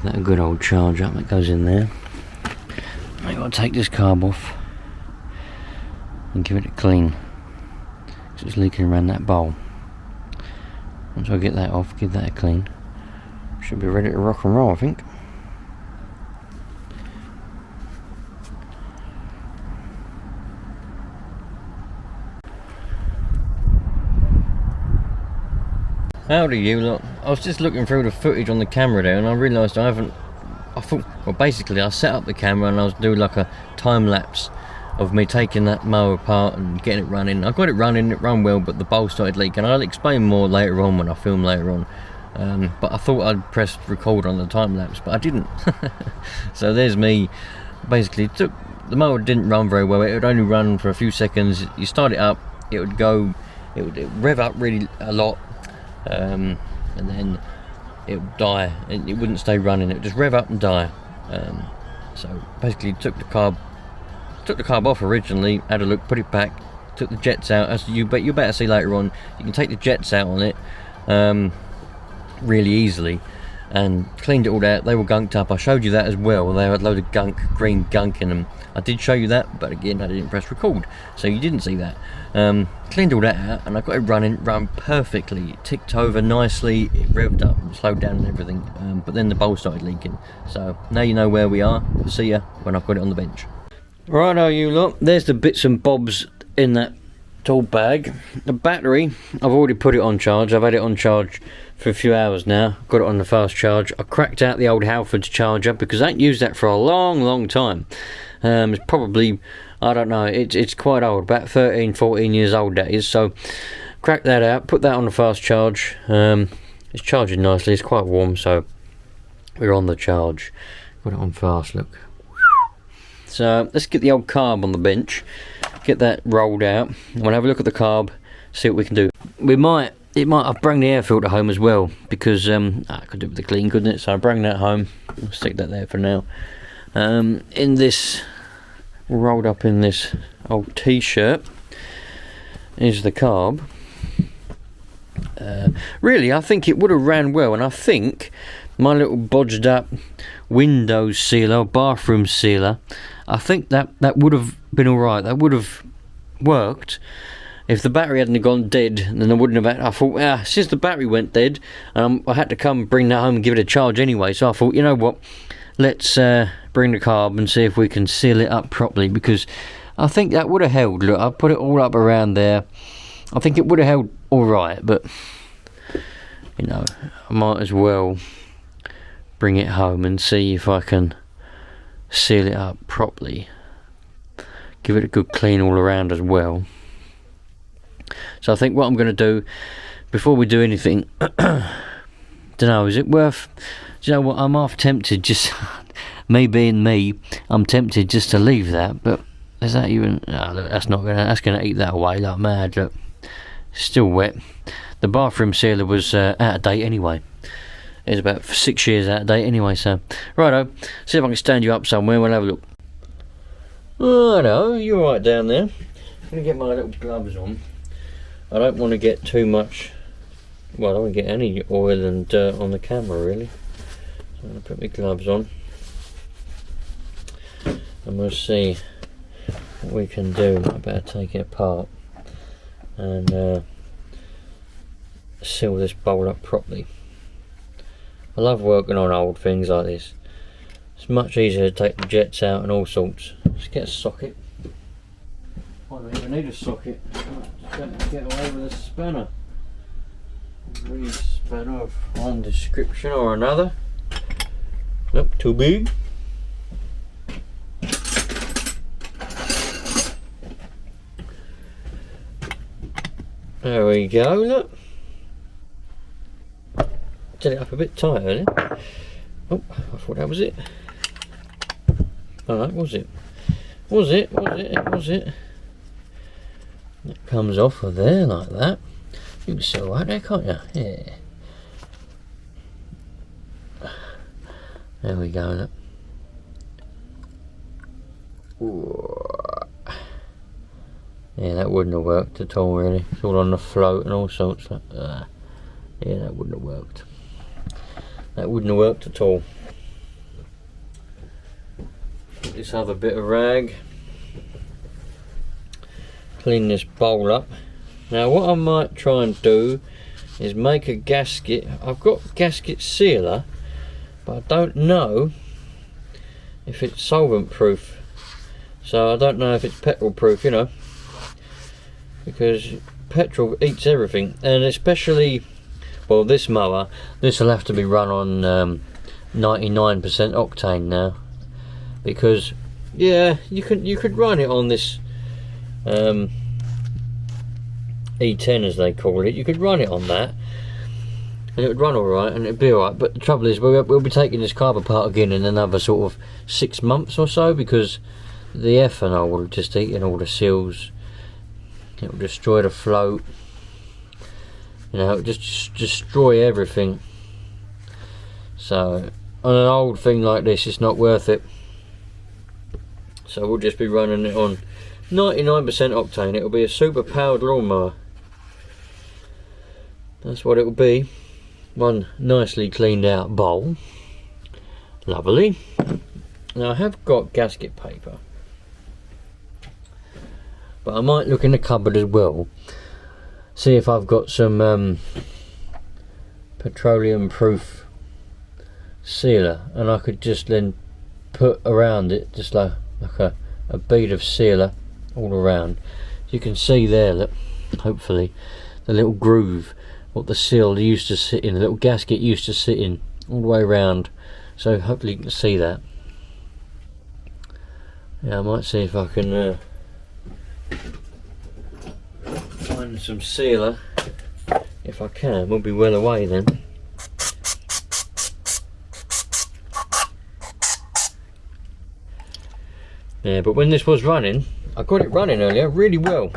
Give that a good old charge up that goes in there. I've got to take this carb off and give it a clean. It's leaking around that bowl. Once I get that off, give that a clean, should be ready to rock and roll, I think. Howdy you lot. I was just looking through the footage on the camera there and I realised I thought, well basically I set up the camera and I was doing like a time lapse of me taking that mower apart and getting it running. I got it running, it ran well, but the bowl started leaking. I'll explain more later on when I film later on. But I thought I'd pressed record on the time lapse, but I didn't. So there's me. Basically, the mower didn't run very well. It would only run for a few seconds. You start it up, it would rev up really a lot, and then it would die. It wouldn't stay running. It would just rev up and die. So basically, took the carb off originally, had a look, put it back, took the jets out, as you better see later on. You can take the jets out on it really easily, and cleaned it all out. They were gunked up. I showed you that as well. They had a load of green gunk in them. I did show you that, but again I didn't press record, so you didn't see that. Cleaned all that out and I got it run perfectly. It ticked over nicely, it revved up, slowed down and everything, but then the bowl started leaking. So now you know where we are. I'll see ya when I've got it on the bench. Righto you lot, there's the bits and bobs in that tool bag. The battery, I've already put it on charge. I've had it on charge for a few hours now. Got it on the fast charge. I cracked out the old Halfords charger because I ain't used that for a long time. It's probably, I don't know, it's quite old, about 13-14 years old that is. So cracked that out, put that on the fast charge. It's charging nicely, it's quite warm, so we're on the charge. Got it on fast, look. So let's get the old carb on the bench, get that rolled out, and we'll have a look at the carb, see what we can do. I've brought the air filter home as well, because I could do it with the clean, couldn't it? So I brought that home. I'll stick that there for now. In this, rolled up in this old t-shirt, is the carb. Really, I think it would have ran well, and I think my little bodged up window sealer, bathroom sealer, I think that would have been alright. That would have worked. If the battery hadn't gone dead, then I wouldn't have had. I thought, since the battery went dead, I had to come bring that home and give it a charge anyway. So I thought, you know what, let's bring the carb and see if we can seal it up properly, because I think that would have held. Look, I put it all up around there. I think it would have held alright, but you know, I might as well bring it home and see if I can seal it up properly. Give it a good clean all around as well. So I think what I'm going to do before we do anything, don't know, is it worth, do you know what, I'm half tempted, just me being me, I'm tempted just to leave that, but is that even, look, that's gonna eat that away like mad. Look, still wet. The bathroom sealer was out of date anyway. It's about 6 years out of date anyway, so righto, see if I can stand you up somewhere, we'll have a look. Righto, you're right down there. I'm gonna get my little gloves on. I don't want to get too much, well, I don't want to get any oil and dirt on the camera really. So I'm going to put my gloves on and we'll see what we can do. I better take it apart and seal this bowl up properly. I love working on old things like this. It's much easier to take the jets out and all sorts. Let's get a socket. I don't even need a socket. Just get away with a spanner. Really spanner of one description or another. Nope, too big. There we go, look. Did it up a bit tighter then. Oh, I thought that was it. Alright, was it? Was it? It comes off of there like that. You can see right there, can't you? Yeah. There we go, look. Yeah, that wouldn't have worked at all really. It's all on the float and all sorts like yeah, that wouldn't have worked. That wouldn't have worked at all. take this other bit of rag, clean this bowl up. Now what I might try and do is make a gasket. I've got gasket sealer, but I don't know if it's solvent proof, so I don't know if it's petrol proof, you know, because petrol eats everything, and especially, well, this mower, this will have to be run on 99% octane now, because yeah, you could run it on this E10 as they call it. You could run it on that and it would run alright and it'd be alright, but the trouble is we'll be taking this carb apart again in another sort of 6 months or so, because the ethanol will just eat in all the seals. It will destroy the float, you know, it will just destroy everything. So on an old thing like this, it's not worth it. So we'll just be running it on 99% octane. It'll be a super powered lawnmower. That's what it will be. One nicely cleaned out bowl. Lovely. Now I have got gasket paper, but I might look in the cupboard as well, see if I've got some petroleum proof sealer, and I could just then put around it just like a bead of sealer all around. You can see there that hopefully the little groove what the seal used to sit in, the little gasket used to sit in, all the way around. So hopefully you can see that. Yeah, I might see if I can find some sealer. If I can, we'll be well away then. Yeah, but when this was running, I got it running earlier really well.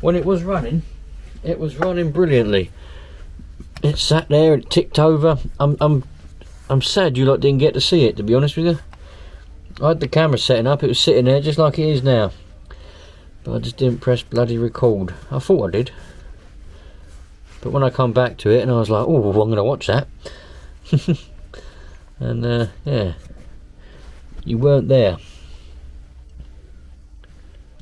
When it was running brilliantly. It sat there, it ticked over. I'm sad you lot didn't get to see it, to be honest with you. I had the camera setting up, it was sitting there just like it is now. But I just didn't press bloody record. I thought I did. But when I come back to it and I was like, oh, I'm gonna watch that. And yeah, you weren't there.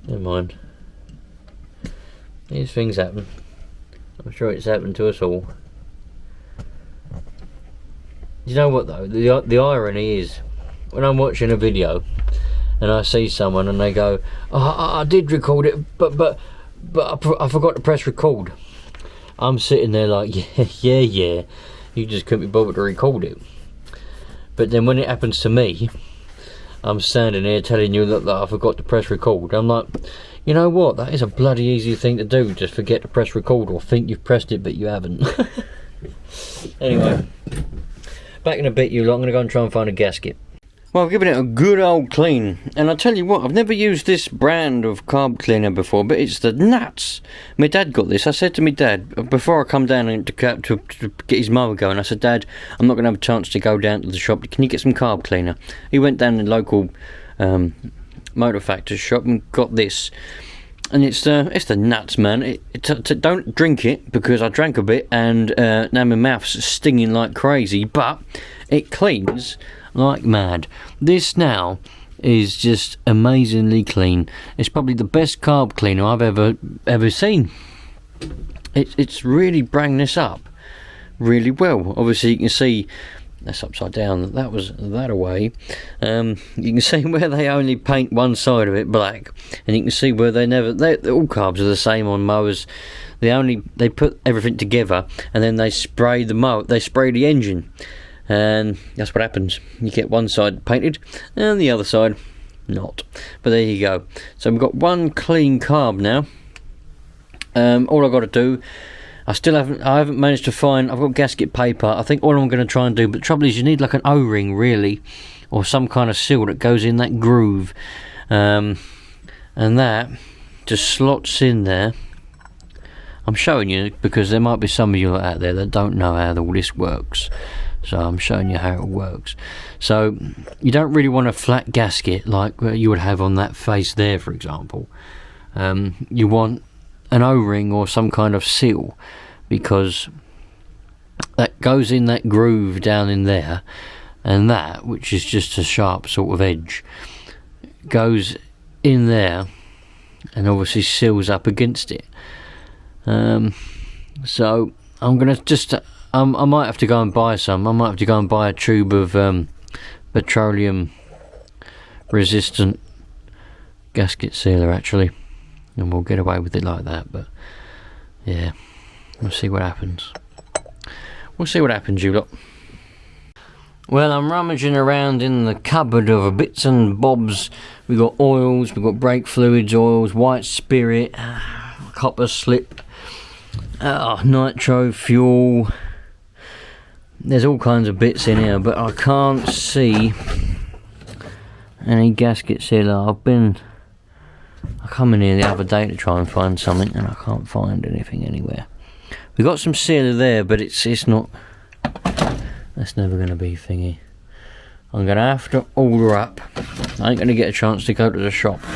Never mind. These things happen. I'm sure it's happened to us all. You know what though, the irony is, when I'm watching a video and I see someone and they go, oh, I did record it, but I forgot to press record. I'm sitting there like, yeah, you just couldn't be bothered to record it. But then when it happens to me, I'm standing here telling you that I forgot to press record. I'm like, you know what, that is a bloody easy thing to do, just forget to press record or think you've pressed it but you haven't. Anyway, back in a bit you lot, I'm going to go and try and find a gasket. Well, I've given it a good old clean, and I'll tell you what, I've never used this brand of carb cleaner before, but it's the nuts. My dad got this. I said to my dad, before I come down and to get his mower going, I said, Dad, I'm not going to have a chance to go down to the shop, can you get some carb cleaner? He went down to the local motor factor's shop and got this, and it's the nuts, man. Don't drink it, because I drank a bit and now my mouth's stinging like crazy, but it cleans like mad. This now is just amazingly clean. It's probably the best carb cleaner I've ever seen. It's really bringing this up really well. Obviously you can see that's upside down, that was that away. You can see where they only paint one side of it black, and you can see where all carbs are the same on mowers. They put everything together and then they spray the engine, and that's what happens. You get one side painted and the other side not. But there you go. So we've got one clean carb now. All I've got to do, I haven't managed to find, I've got gasket paper. I think all I'm going to try and do, but the trouble is you need like an O-ring really, or some kind of seal that goes in that groove, and that just slots in there. I'm showing you because there might be some of you out there that don't know how all this works, so I'm showing you how it works. So you don't really want a flat gasket like you would have on that face there, for example. You want an O-ring or some kind of seal, because that goes in that groove down in there, and that, which is just a sharp sort of edge, goes in there and obviously seals up against it. So I'm gonna just I might have to go and buy some. I might have to go and buy a tube of petroleum resistant gasket sealer actually, and we'll get away with it like that. But yeah, we'll see what happens. We'll see what happens, you lot. Well, I'm rummaging around in the cupboard of bits and bobs. We've got oils, we've got brake fluids, oils, white spirit, copper slip, nitro fuel. There's all kinds of bits in here, but I can't see any gasket sealer. I come in here the other day to try and find something, and I can't find anything anywhere. We've got some sealer there, but it's not. That's never going to be thingy. I'm going to have to order up. I ain't going to get a chance to go to the shop, so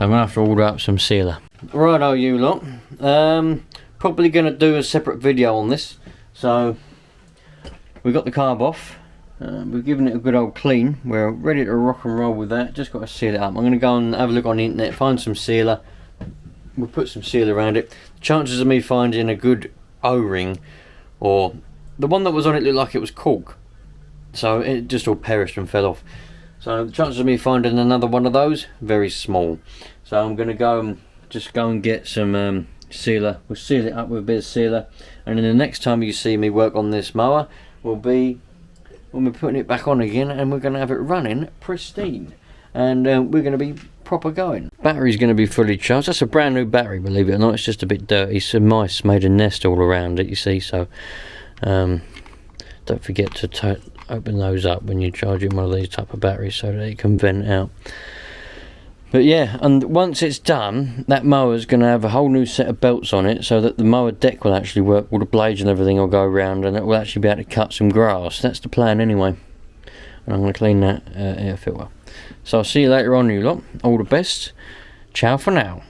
I'm going to have to order up some sealer. Righto, you lot. Probably going to do a separate video on this. So we got the carb off. We've given it a good old clean. We're ready to rock and roll with that. Just got to seal it up. I'm going to go and have a look on the internet, find some sealer. We'll put some sealer around it. The chances of me finding a good O-ring, or the one that was on it looked like it was cork, so it just all perished and fell off. So the chances of me finding another one of those, very small. So I'm going to go and get some sealer. We'll seal it up with a bit of sealer, and then the next time you see me work on this mower will be when we're putting it back on again, and we're going to have it running pristine, and we're going to be proper going. Battery's going to be fully charged. That's a brand new battery, believe it or not. It's just a bit dirty. Some mice made a nest all around it, you see, so don't forget to open those up when you're charging one of these type of batteries so that it can vent out. But yeah, and once it's done, that mower's going to have a whole new set of belts on it, so that the mower deck will actually work, all the blades and everything will go around, and it will actually be able to cut some grass. That's the plan anyway. And I'm going to clean that air filter. So I'll see you later on, you lot. All the best. Ciao for now.